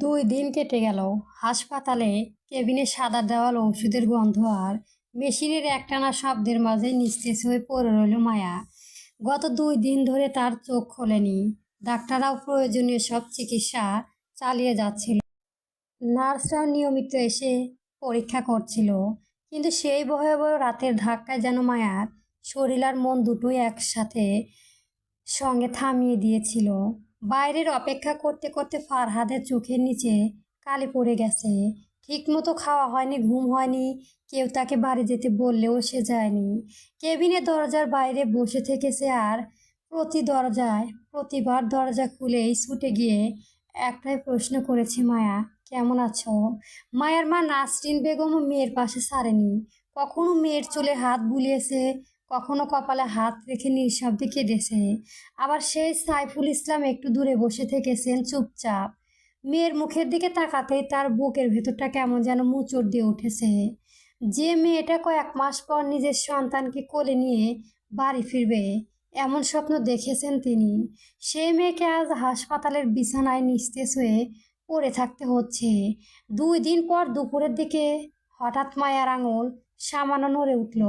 2 দিন কেটে গেল। হাসপাতালে কেবিনে সাদা দেওয়াল, ওষুধের গন্ধ আর মেশিনের একটানা শব্দের মাঝে নিস্তেজ হয়ে পড়ে রইল মায়া। গত 2 দিন ধরে তার চোখ খোলেনি। ডাক্তাররাও প্রয়োজনীয় সব চিকিৎসা চালিয়ে যাচ্ছিল, নার্সরাও নিয়মিত এসে পরীক্ষা করছিল, কিন্তু সেই ভয়াবহ রাতের ধাক্কায় যেন মায়ার শরীর আর মন দুটোই একসাথে সঙ্গে থামিয়ে দিয়েছিল। বাইরের অপেক্ষা করতে করতে ফারহাদের চোখের নিচে কালি পড়ে গেছে। ঠিকমতো খাওয়া হয়নি, ঘুম হয়নি, কেউ তাকে বাড়ি যেতে বললেও সে যায়নি। কেবিনের দরজার বাইরে বসে থেকেছে আর প্রতিবার দরজা খুলেই ছুটে গিয়ে একটাই প্রশ্ন করেছে, মায়া কেমন আছো? মায়ার মা নাসরিন বেগমও মেয়ের পাশে ছাড়েনি। কখনো মেয়ের চুলে হাত বুলিয়েছে, কখনো কপালে হাত রেখে নিঃশব্দে কেঁদেছে। আবার সেই সাইফুল ইসলাম একটু দূরে বসে থেকেছেন চুপচাপ। মেয়ের মুখের দিকে তাকাতেই তার বুকের ভেতরটা কেমন যেন মোচড় দিয়ে উঠেছে। যে মেয়েটা কয়েক মাস পর নিজের সন্তানকে কোলে নিয়ে বাড়ি ফিরবে, এমন স্বপ্ন দেখেছেন তিনি। সেই মেয়েকে আজ হাসপাতালের বিছানায় নিস্তেজ হয়ে পড়ে থাকতে হচ্ছে। 2 দিন পর দুপুরের দিকে হঠাৎ মায়ার আঙুল সামান্য নড়ে উঠল।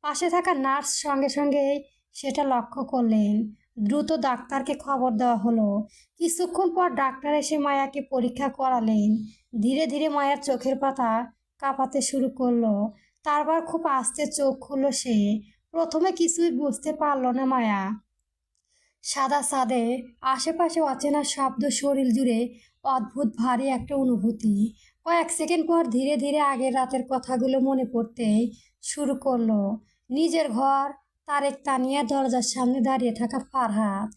পাশে থাকা নার্স সঙ্গে সঙ্গে সেটা লক্ষ্য করলেন। দ্রুত ডাক্তারকে খবর দেওয়া হলো। কিছুক্ষণ পর ডাক্তার এসে মায়াকে পরীক্ষা করালেন। ধীরে ধীরে মায়ার চোখের পাতা কাঁপাতে শুরু করলো। তারপর খুব আস্তে চোখ খুলল সে। প্রথমে কিছুই বুঝতে পারল না মায়া। সাদা ছাদে আশেপাশে অচেনা শব্দ, শরীর জুড়ে অদ্ভুত ভারী একটা অনুভূতি। কয়েক সেকেন্ড পর ধীরে ধীরে আগের রাতের কথাগুলো মনে পড়তে শুরু করলো। নিজের ঘর, তারেক, তানিয়া, দরজার সামনে দাঁড়িয়ে থাকা ফারহাদ।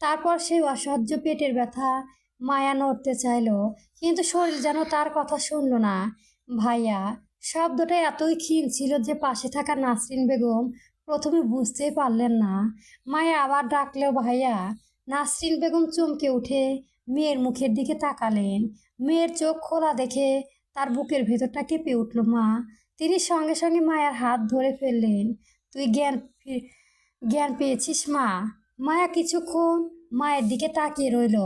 তারপর সেই অসহ্য পেটের ব্যথা। মায়া নড়তে চাইল, কিন্তু শরীর যেন তার কথা শুনল না। ভাইয়া শব্দটা এতই ক্ষীণ ছিল যে পাশে থাকা নাসরিন বেগম প্রথমে বুঝতেই পারলেন না। মায়া আবার ডাকলেও ভাইয়া। নাসরিন বেগম চমকে উঠে মেয়ের মুখের দিকে তাকালেন। মেয়ের চোখ খোলা দেখে তার বুকের ভেতরটা কেঁপে উঠল। মা! তিনি সঙ্গে সঙ্গে মায়ার হাত ধরে ফেললেন। তুই জ্ঞান পেয়েছিস মা? মায়া কিছুক্ষণ মায়ের দিকে তাকিয়ে রইল।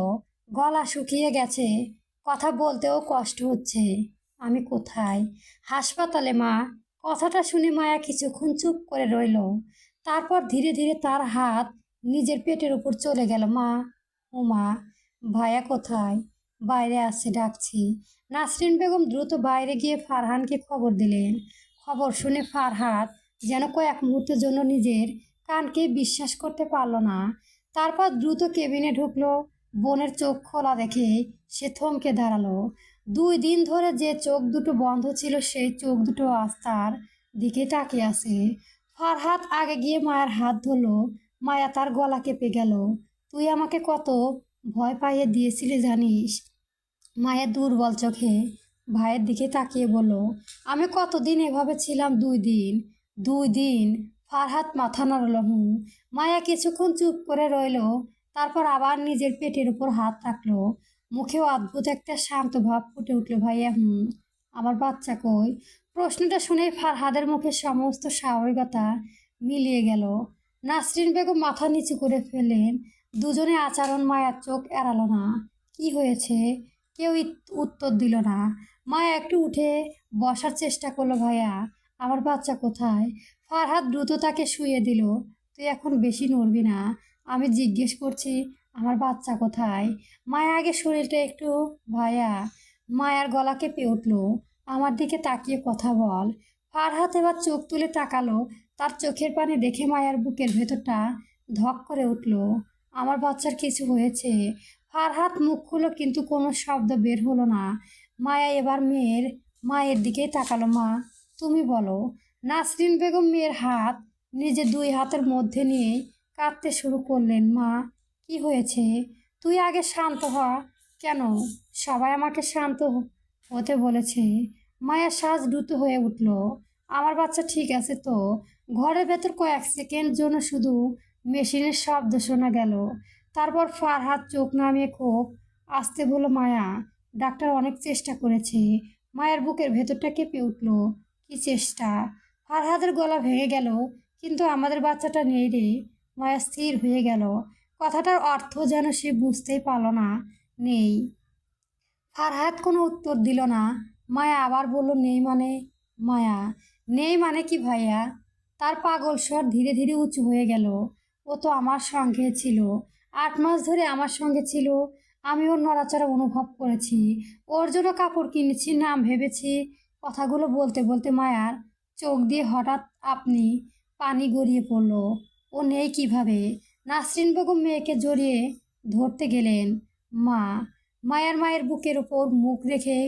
গলা শুকিয়ে গেছে, কথা বলতেও কষ্ট হচ্ছে। আমি কোথায়? হাসপাতালে মা। কথাটা শুনে মায়া কিছুক্ষণ চুপ করে রইল। তারপর ধীরে ধীরে তার হাত নিজের পেটের উপর চলে গেল। মা! ও মা! ভাইয়া কোথায়? বাইরে আসছে, ডাকছি। নাসরিন বেগম দ্রুত বাইরে গিয়ে ফারহানকে খবর দিলেন। খবর শুনে ফারহাদ যেন কয়েক মুহূর্তের জন্য নিজের কানকে বিশ্বাস করতে পারল না। তারপর দ্রুত কেবিনে ঢুকলো। বোনের চোখ খোলা দেখে সে থমকে দাঁড়ালো। 2 দিন ধরে যে চোখ দুটো বন্ধ ছিল, সেই চোখ দুটো আজ তার দিকে তাকিয়ে আছে। ফারহাদ আগে গিয়ে মায়ের হাত ধরলো। মায়া তার গলা কেঁপে গেল। তুই আমাকে কত ভয় পাইয়ে দিয়েছিলি জানিস? মায়ের দুর্বল চোখে ভাইয়ের দিকে তাকিয়ে বলল, আমি কতদিন এভাবে ছিলাম? 2 দিন। 2 দিন? ফারহাদ মাথা নাড়ল। মায়া কিছুক্ষণ চুপ করে রইল। তারপর আবার নিজের পেটের উপর হাত রাখলো। মুখেও অদ্ভুত একটা শান্ত ভাব ফুটে উঠল। ভাইয়া, আমার বাচ্চা কই? প্রশ্নটা শুনে ফারহাদের মুখে সমস্ত স্বাভাবিকতা মিলিয়ে গেল। নাসরিন বেগম মাথা নিচু করে ফেলেন। দুজনে আচরণ। মায়ার চোখ এড়ালো না। কি হয়েছে? কেউ উত্তর দিল না। মায়া একটু উঠে বসার চেষ্টা করলো। ভাইয়া, আমার বাচ্চা কোথায়? ফারহাদ দ্রুত তাকে শুইয়ে দিল। তুই এখন বেশি নড়বি না। আমি জিজ্ঞেস করছি, আমার বাচ্চা কোথায়? মায়া আগে শরীরটা একটু। ভাইয়া। মায়ার গলা কেঁপে উঠল। আমার দিকে তাকিয়ে কথা বল। ফারহাদ এবার চোখ তুলে তাকালো। তার চোখের পানি দেখে মায়ার বুকের ভেতরটা ধক করে উঠল। আমার বাচ্চার কিছু হয়েছে? ফারহাদ মুখ খুলল, কিন্তু কোনো শব্দ বের হলো না। মায়া এবার মায়ের দিকেই তাকালো। মা, তুমি বলো। নাসরিন বেগম মেয়ের হাত নিজের 2 হাতের মধ্যে নিয়ে কাঁদতে শুরু করলেন। মা, কি হয়েছে? তুই আগে শান্ত হ। কেন? সবাই আমাকে শান্ত হতে বলেছে। মায়ের শ্বাস দ্রুত হয়ে উঠল। আমার বাচ্চা ঠিক আছে তো? ঘরের ভেতর কয়েক সেকেন্ড জন্য শুধু মেশিনের শব্দ শোনা গেল। তারপর ফারহাদ চোখ নামিয়ে খুব আস্তে বলল, মায়া, ডাক্তার অনেক চেষ্টা করেছে। মায়ের বুকের ভেতরটা কেঁপে উঠল। কি চেষ্টা? ফারহাদের গলা ভেঙে গেল। কিন্তু আমাদের বাচ্চাটা নেই রে। মায়া স্থির হয়ে গেল। কথাটার অর্থ যেন সে বুঝতেই পারল না। নেই। ফারহাদ কোনো উত্তর দিল না। মায়া আবার বলল, নেই মানে? মায়া, নেই মানে কি ভাইয়া? তার পাগল স্বর ধীরে ধীরে উঁচু হয়ে গেল। ও তো আমার সঙ্গে ছিল, 8 মাস ধরে আমার সঙ্গে ছিল। আমি ওর নড়াচড়া অনুভব করেছি, ওর জন্য কাপড় কিনেছি, নাম ভেবেছি। কথাগুলো বলতে বলতে মায়ার চোখ দিয়ে হঠাৎ আপনি পানি গড়িয়ে পড়ল। ও নেই কিভাবে? নাসরিন বেগম মেয়েকে জড়িয়ে ধরতে গেলেন। মা, মায়ের বুকের ওপর মুখ রেখে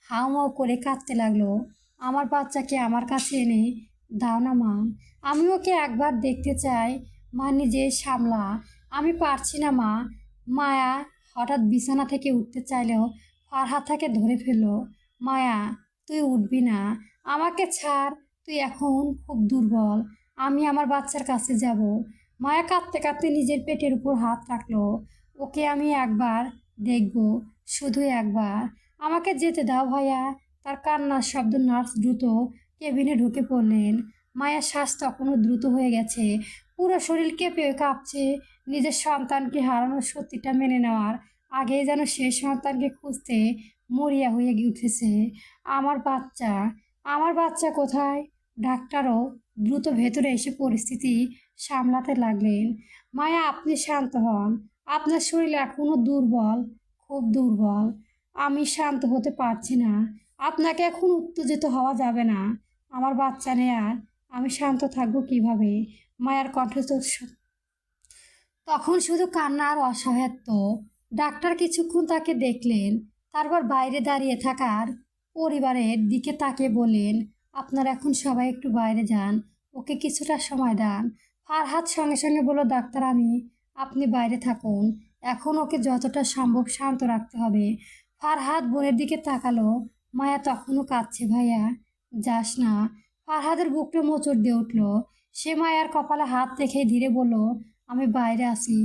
হাউমাউ করে কাঁদতে লাগলো। আমার বাচ্চাকে আমার কাছে এনে দাও না মা, আমি ওকে একবার দেখতে চাই। মা, নিজে সামলা, আমি পারছি না মা। মায়া হঠাৎ বিছানা থেকে উঠতে চাইলেও ফারহাদ তাকে ধরে ফেলল। মায়া, তুই উঠবি না, আমাকে ছাড়, তুই এখন খুব দুর্বল, আমি আমার বাচ্চার কাছে যাব। মায়া কাঁদতে কাঁদতে নিজের পেটের উপর হাত রাখলো। ওকে আমি একবার দেখব, শুধু একবার, আমাকে যেতে দাও ভাইয়া। তার কান্নার শব্দ নার্স দ্রুত কেবিনে ঢুকে পড়লেন। মায়ের শ্বাস তখনও দ্রুত হয়ে গেছে, পুরো শরীর কেঁপে কাঁপছে। নিজের সন্তানকে হারানোর সত্যিটা মেনে নেওয়ার আগেই যেন সে সন্তানকে খুঁজতে মরিয়া হয়ে উঠেছে। আমার বাচ্চা, আমার বাচ্চা কোথায়? ডাক্তারও দ্রুত ভেতরে এসে পরিস্থিতি সামলাতে লাগলেন। মায়া, আপনি শান্ত হন, আপনার শরীর এখনও দুর্বল, খুব দুর্বল। আমি শান্ত হতে পারছি না, আপনাকে এখন উত্তেজিত হওয়া যাবে না। আমার বাচ্চা নেয়ার আমি শান্ত থাকবো কিভাবে? মায়ার কণ্ঠে তো তখন শুধু কান্না আর অসহায়ত্ব। ডাক্তার কিছুক্ষণ তাকে দেখলেন, তারপর বাইরে দাঁড়িয়ে থাকার পরিবারের দিকে তাকিয়ে বললেন, আপনারা এখন সবাই একটু বাইরে যান, ওকে কিছুটা সময় দেন। ফারহাদ সঙ্গে সঙ্গে বলল, ডাক্তার আপনি বাইরে থাকুন, এখন ওকে যতটা সম্ভব শান্ত রাখতে হবে। ফারহাদ বোনের দিকে তাকালো। মায়া তখনও কাঁদছে। ভাইয়া, যাস না। ফারহাদের বুকটা মোচড় দিয়ে উঠল। সে মায়ার কপালে হাত রেখে ধীরে বলল, আমি বাইরে আছি,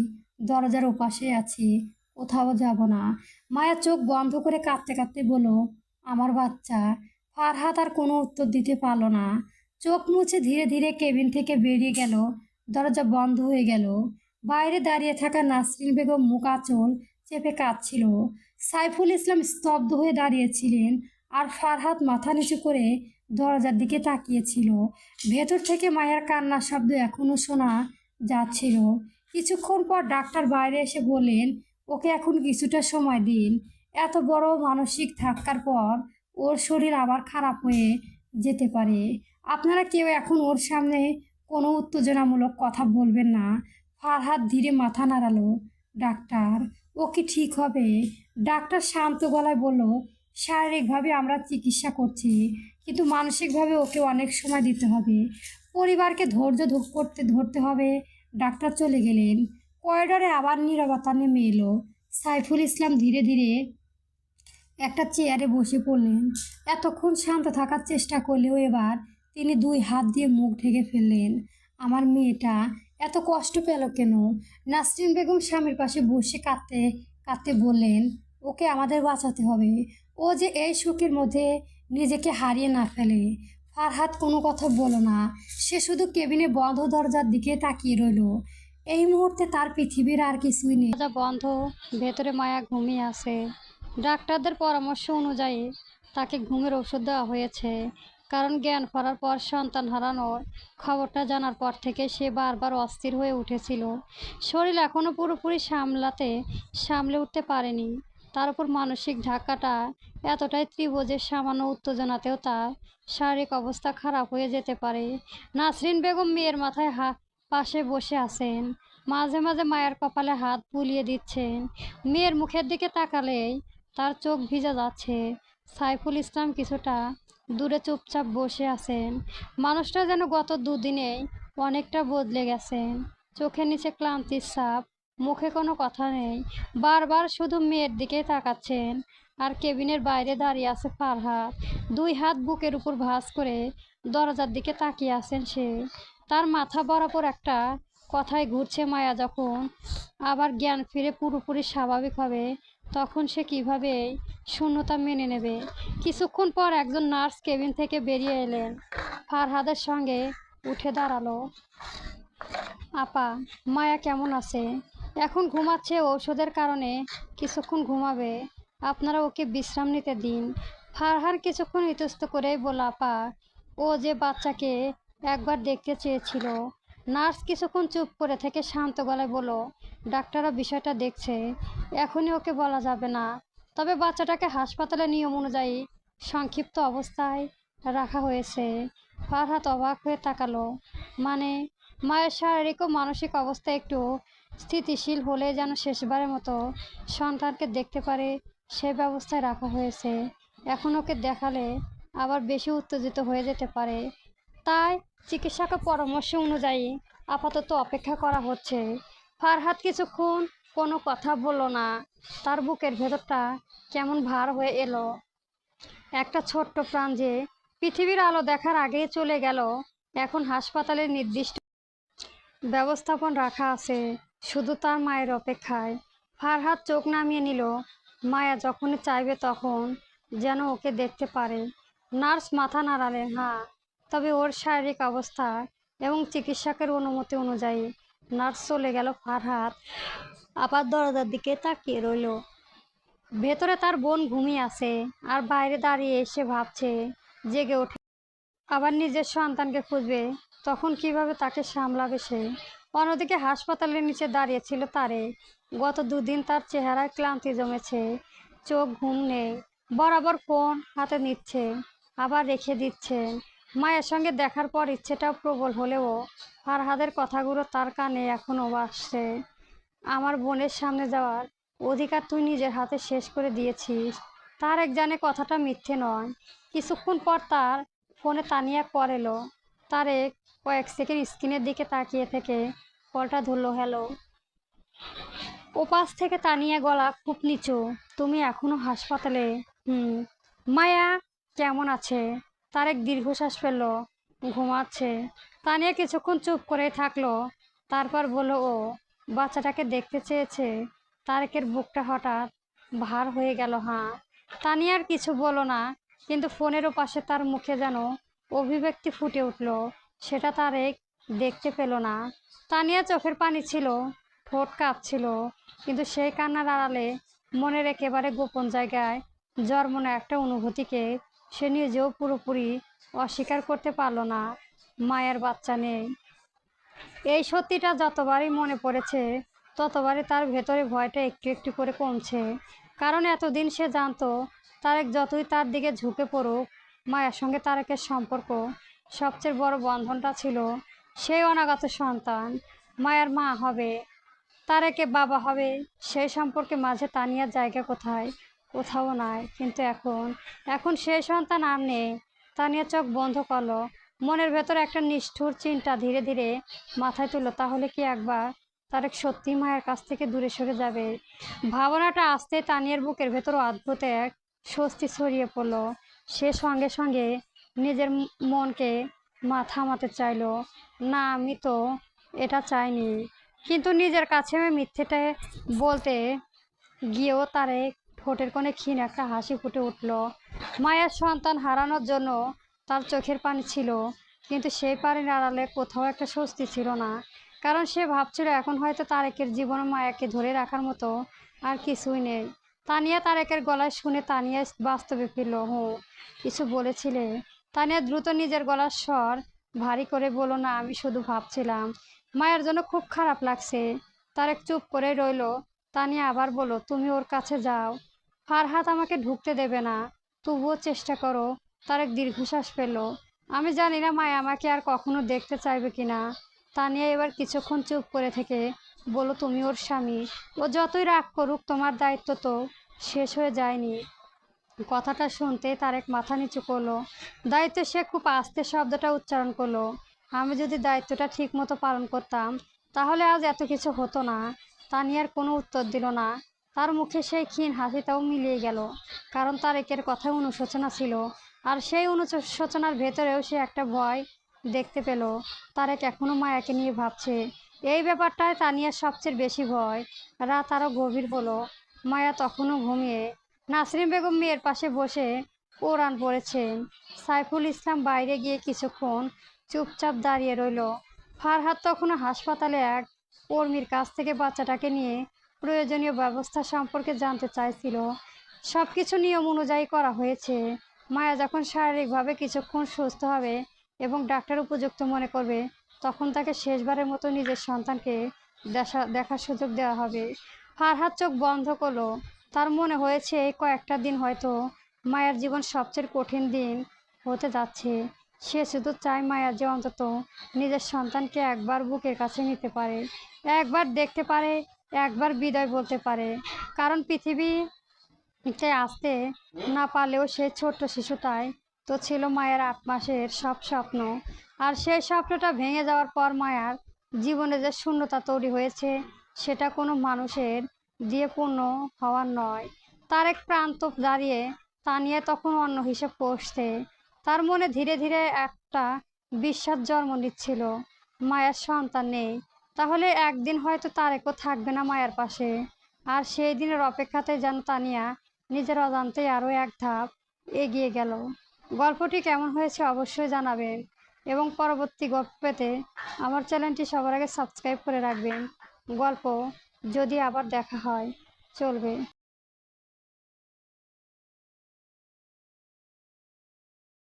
দরজার ওপাশে আছি, কোথাও যাব না। মায়া চোখ বন্ধ করে কাঁদতে কাঁদতে বলল, আমার বাচ্চা। ফারহাদ আর কোনো উত্তর দিতে পারল না। চোখ মুছে ধীরে ধীরে কেবিন থেকে বেরিয়ে গেল। দরজা বন্ধ হয়ে গেল। বাইরে দাঁড়িয়ে থাকা নাসরিন বেগম মুখ আঁচল চেপে কাঁদছিল। সাইফুল ইসলাম স্তব্ধ হয়ে দাঁড়িয়েছিলেন, আর ফারহাদ মাথা নিচু করে দরজার দিকে তাকিয়েছিল। ভেতর থেকে মায়ের কান্নার শব্দ এখনও শোনা যাচ্ছিল। কিছুক্ষণ পর ডাক্তার বাইরে এসে বললেন, ওকে এখন কিছুটা সময় দিন। এত বড় মানসিক ধাক্কার পর ওর শরীর আবার খারাপ হয়ে যেতে পারে। আপনারা কেউ এখন ওর সামনে কোনো উত্তেজনামূলক কথা বলবেন না। ফারহাদ ধীরে মাথা নাড়ালো। ডাক্তার, ও কি ঠিক হবে? ডাক্তার শান্ত গলায় বলল, শারীরিকভাবে আমরা চিকিৎসা করছি, কিন্তু মানসিকভাবে ওকে অনেক সময় দিতে হবে, পরিবারকে ধরতে হবে। ডাক্তার চলে গেলেন। করিডরে আবার নীরবতা নেমে এলো। সাইফুল ইসলাম ধীরে ধীরে একটা চেয়ারে বসে পড়লেন। এতক্ষণ শান্ত থাকার চেষ্টা করলেও এবার তিনি 2 হাত দিয়ে মুখ ঢেকে ফেললেন। আমার মেয়েটা এত কষ্ট পেল কেন? নাসরিন বেগম স্বামীর পাশে বসে কাঁদতে কাঁদতে বললেন, ওকে আমাদের বাঁচাতে হবে, ও যে এই শোকের মধ্যে নিজেকে হারিয়ে না ফেলে। ফারহাদ কোনো কথা বলো না, সে শুধু কেবিনে বন্ধ দরজার দিকে তাকিয়ে রইল। এই মুহূর্তে তার পৃথিবীর আর কিছুই নেই। দরজা বন্ধ, ভেতরে মায়া ঘুমিয়ে আছে। ডাক্তারদের পরামর্শ অনুযায়ী তাকে ঘুমের ওষুধ দেওয়া হয়েছে, কারণ জ্ঞান ফেরার পর সন্তান হারানোর খবরটা জানার পর থেকে সে বারবার অস্থির হয়ে উঠেছিল। শরীর এখনও পুরোপুরি সামলে উঠতে পারেনি। তার উপর মানসিক ধাক্কাটা এতটাই তীব্র যে সামান্য উত্তেজনাতেও তার শারীরিক অবস্থা খারাপ হয়ে যেতে পারে। নাসরিন বেগম মেয়ের মাথায় পাশে বসে আছেন, মাঝে মাঝে মায়ের কপালে হাত বুলিয়ে দিচ্ছেন। মেয়ের মুখের দিকে তাকালেই তার চোখ ভিজে যাচ্ছে। সাইফুল ইসলাম কিছুটা দূরে চুপচাপ বসে আছেন। মানুষটা যেন গত দুদিনেই অনেকটা বদলে গেছেন। চোখের নিচে ক্লান্তির ছাপ, মুখে কোনো কথা নেই, বারবার শুধু মেয়ের দিকে তাকাচ্ছেন। আর কেবিনের বাইরে দাঁড়িয়ে আছে ফারহাদ, 2 হাত বুকের উপর ভাঁজ করে দরজার দিকে তাকিয়ে আছেন সে। তার মাথা বরাবর একটা কথাই ঘুরছে, মায়া যখন আবার জ্ঞান ফিরে পুরোপুরি স্বাভাবিক হবে তখন সে কিভাবে এই শূন্যতা মেনে নেবে। কিছুক্ষণ পর একজন নার্স কেবিন থেকে বেরিয়ে এলেন, ফারহাদের সঙ্গে উঠে দাঁড়ালো। আপা, মায়া কেমন আছে? এখন ঘুমাচ্ছে, ঔষধের কারণে কিছুক্ষণ ঘুমাবে। আপনারা ওকে বিশ্রাম নিতে দিন। ফারহার কিছুক্ষণ ইতস্ত করেই বলল, আপা, ও যে বাচ্চাকে একবার দেখতে চেয়েছিল। নার্স কিছুক্ষণ চুপ করে থেকে শান্ত গলায় বলল, ডাক্তাররা বিষয়টা দেখছে, এখনই ওকে বলা যাবে না। তবে বাচ্চাটাকে হাসপাতালের নিয়ম অনুযায়ী সংক্ষিপ্ত অবস্থায় রাখা হয়েছে। ফারহাত অবাক হয়ে তাকালো। মানে, মায়ের শারীরিক ও মানসিক অবস্থা একটু স্থিতিশীল হলে যেন শেষবারের মতো সন্তানকে দেখতে পারে সে ব্যবস্থায় রাখা হয়েছে। এখন ওকে দেখালে আবার বেশি উত্তেজিত হয়ে যেতে পারে। তাই চিকিৎসকের পরামর্শ অনুযায়ী আপাতত অপেক্ষা করা হচ্ছে। ফারহাত কিছুক্ষণ কোনো কথা বলল না। তার বুকের ভেতরটা কেমন ভার হয়ে এলো। একটা ছোট্ট প্রাণ যে পৃথিবীর আলো দেখার আগেই চলে গেল, এখন হাসপাতালের নির্দিষ্ট ব্যবস্থাপন রাখা আছে শুধু তার মায়ের অপেক্ষায়। ফারহাদ চোখ নামিয়ে নিল। মায়া যখনই চাইবে তখন যেন ওকে দেখতে পারে। নার্স মাথা নাড়ালেন, হ্যাঁ, তবে ওর শারীরিক অবস্থা এবং চিকিৎসকের অনুমতি অনুযায়ী। নার্স চলে গেল। ফারহাদ আবার দরজার দিকে তাকিয়ে রইল। ভেতরে তার বোন ঘুমিয়ে আছে, আর বাইরে দাঁড়িয়ে এসে ভাবছে, জেগে ওঠে আবার নিজের সন্তানকে খুঁজবে, তখন কিভাবে তাকে সামলাবে সে। অন্যদিকে হাসপাতালের নিচে দাঁড়িয়ে ছিল তারেক। গত দুদিন তার চেহারায় ক্লান্তি জমেছে, চোখ ঘুম নেই, বরাবর ফোন হাতে নিচ্ছে আবার রেখে দিচ্ছেন। মায়ের সঙ্গে দেখার পর ইচ্ছেটাও প্রবল হলেও ফারহাদের কথাগুলো তার কানে এখনও ভাসছে। আমার বোনের সামনে যাওয়ার অধিকার তুই নিজের হাতে শেষ করে দিয়েছিস। তারেক জানে কথাটা মিথ্যে নয়। কিছুক্ষণ পর তার ফোনে তানিয়া কল এলো। তারেক কয়েক সেকেন্ড স্ক্রিনের দিকে তাকিয়ে থেকে কলটা ধরলো। হ্যালো। ওপাশ থেকে তানিয়া গলা খুব নিচু, তুমি এখনো হাসপাতালে? হুম। মায়া কেমন আছে? তারেক দীর্ঘশ্বাস ফেলল, ঘুমাচ্ছে। তানিয়া কিছুক্ষণ চুপ করে থাকলো, তারপর বলল, ও বাচ্চাটাকে দেখতে চেয়েছে। তারেকের বুকটা হঠাৎ ভার হয়ে গেল। হ্যাঁ। তানিয়ার কিছু বলো না, কিন্তু ফোনের ওপাশে তার মুখে যেন অভিব্যক্তি ফুটে উঠল। সেটা তারেক দেখতে পেল না। তানিয়া চোখের পানি ছিল, ঠোঁট কাঁপছিল, কিন্তু সেই কান্নার আড়ালে মনের একেবারে গোপন জায়গায় জন্মানো একটা অনুভূতিকে সে নিজেও পুরোপুরি অস্বীকার করতে পারল না। মায়ের বাচ্চা নেই। এই সত্যিটা যতবারই মনে পড়েছে ততবারই তার ভেতরে ভয়টা একটু একটু করে কমছে। কারণ এতদিন সে জানতো তারেক যতই তার দিকে ঝুঁকে পড়ুক, মায়ের সঙ্গে তারেকের সম্পর্ক সবচেয়ে বড় বন্ধনটা ছিল সেই অনাগত সন্তান। মায়ের মা হবে, তারেকে বাবা হবে, সেই সম্পর্কে মাঝে তানিয়ার জায়গা কোথায়? কোথাও নাই। কিন্তু এখন এখন সেই সন্তান আর নেই। তানিয়া চোখ বন্ধ করলো। মনের ভেতর একটা নিষ্ঠুর চিন্তা ধীরে ধীরে মাথায় তুলল, তাহলে কি একবার তারেক সত্যি মায়ের কাছ থেকে দূরে সরে যাবে? ভাবনাটা আসতে তানিয়ার বুকের ভেতর অদ্ভুত এক স্বস্তি ছড়িয়ে পড়লো। সে সঙ্গে সঙ্গে নিজের মনকে থামাতে চাইলো। না, আমি তো এটা চাইনি। কিন্তু নিজের কাছে মিথ্যেটা বলতে গিয়েও তারেক ঠোঁটের কোণে ক্ষীণ একটা হাসি ফুটে উঠল। মায়ের সন্তান হারানোর জন্য তার চোখের পানি ছিল, কিন্তু সেই পানির আড়ালে কোথাও একটা স্বস্তি ছিল না। কারণ সে ভাবছিল এখন হয়তো তারেকের জীবনে মায়াকে ধরে রাখার মতো আর কিছুই নেই। তানিয়া তারেকের গলায় শুনে তানিয়া বাস্তবে ফিরল। হুঁ, কিছু বলেছিলে? তানিয়া দ্রুত নিজের গলার স্বর ভারী করে বলল, না, আমি শুধু ভাবছিলাম মায়ের জন্য খুব খারাপ লাগছে। তারেক চুপ করে রইল। তানিয়া আবার বলল, তুমি ওর কাছে যাও। ফারহাত আমাকে ঢুকতে দেবে না, তবুও চেষ্টা করো। তারেক দীর্ঘশ্বাস ফেলল। আমি জানি না মায়া আমাকে আর কখনো দেখতে চাইবে কিনা। তানিয়া এবার কিছুক্ষণ চুপ করে থেকে বলল, তুমি ওর স্বামী, ও যতই রাগ করুক তোমার দায়িত্ব তো শেষ হয়ে যায়নি। কথাটা শুনতে তারেক মাথা নিচু করলো। দায়িত্ব, সে খুব আস্তে শব্দটা উচ্চারণ করলো। আমি যদি দায়িত্বটা ঠিক মতো পালন করতাম তাহলে আজ এত কিছু হতো না। তানিয়ার কোনো উত্তর দিল না। তার মুখে সেই ক্ষীণ হাসিটাও মিলিয়ে গেল, কারণ তারেকের কথায় অনুশোচনা ছিল। আর সেই অনুশোচনার ভেতরেও সে একটা ভয় দেখতে পেল। তারেক এখনো মায়াকে নিয়ে ভাবছে। এই ব্যাপারটায় তানিয়ার সবচেয়ে বেশি ভয়। রাত আরো গভীর হলো। মায়া তখনও ঘুমিয়ে। নাসরিন বেগম মেয়ের পাশে বসে কোরআন পড়েছেন। সাইফুল ইসলাম বাইরে গিয়ে কিছুক্ষণ চুপচাপ দাঁড়িয়ে রইল। ফারহাদ তখনও হাসপাতালে এক কর্মীর কাছ থেকে বাচ্চাটাকে নিয়ে প্রয়োজনীয় ব্যবস্থা সম্পর্কে জানতে চাইছিল। সব কিছু নিয়ম অনুযায়ী করা হয়েছে। মায়া যখন শারীরিকভাবে কিছুক্ষণ সুস্থ হবে এবং ডাক্তার উপযুক্ত মনে করবে, তখন তাকে শেষবারের মতো নিজের সন্তানকে দেখার সুযোগ দেওয়া হবে। ফারহাদ চোখ বন্ধ করলো। তার মনে হয়েছে এই কয়েকটা দিন হয়তো মায়ের জীবন সবচেয়ে কঠিন দিন হতে যাচ্ছে। সে শুধু চায় মায়া যে অন্তত নিজের সন্তানকে একবার বুকের কাছে নিতে পারে, একবার দেখতে পারে, একবার বিদায় বলতে পারে। কারণ পৃথিবীতে আসতে না পারলেও সেই ছোট্ট শিশুটাই তো ছিল মায়ের 8 মাসের সব স্বপ্ন। আর সেই স্বপ্নটা ভেঙে যাওয়ার পর মায়ার জীবনে যে শূন্যতা তৈরি হয়েছে, সেটা কোনো মানুষের দিয়ে পূর্ণ হওয়ার নয়। তার এক প্রান্ত দাঁড়িয়ে তানিয়া তখন অন্য হিসেব কষছে। তার মনে ধীরে ধীরে একটা বিশ্বাস জন্ম নিচ্ছিল, মায়ের সন্তান নেই, তাহলে একদিন হয়তো তারেকও থাকবে না মায়ের পাশে। আর সেই দিনের অপেক্ষাতে যেন তানিয়া নিজের অজান্তেই আরও এক ধাপ এগিয়ে গেল। গল্পটি কেমন হয়েছে অবশ্যই জানাবেন এবং পরবর্তী গল্প পেতে আমার চ্যানেলটি সবার আগে সাবস্ক্রাইব করে রাখবেন। গল্প যদি আবার দেখা হয় চলবে।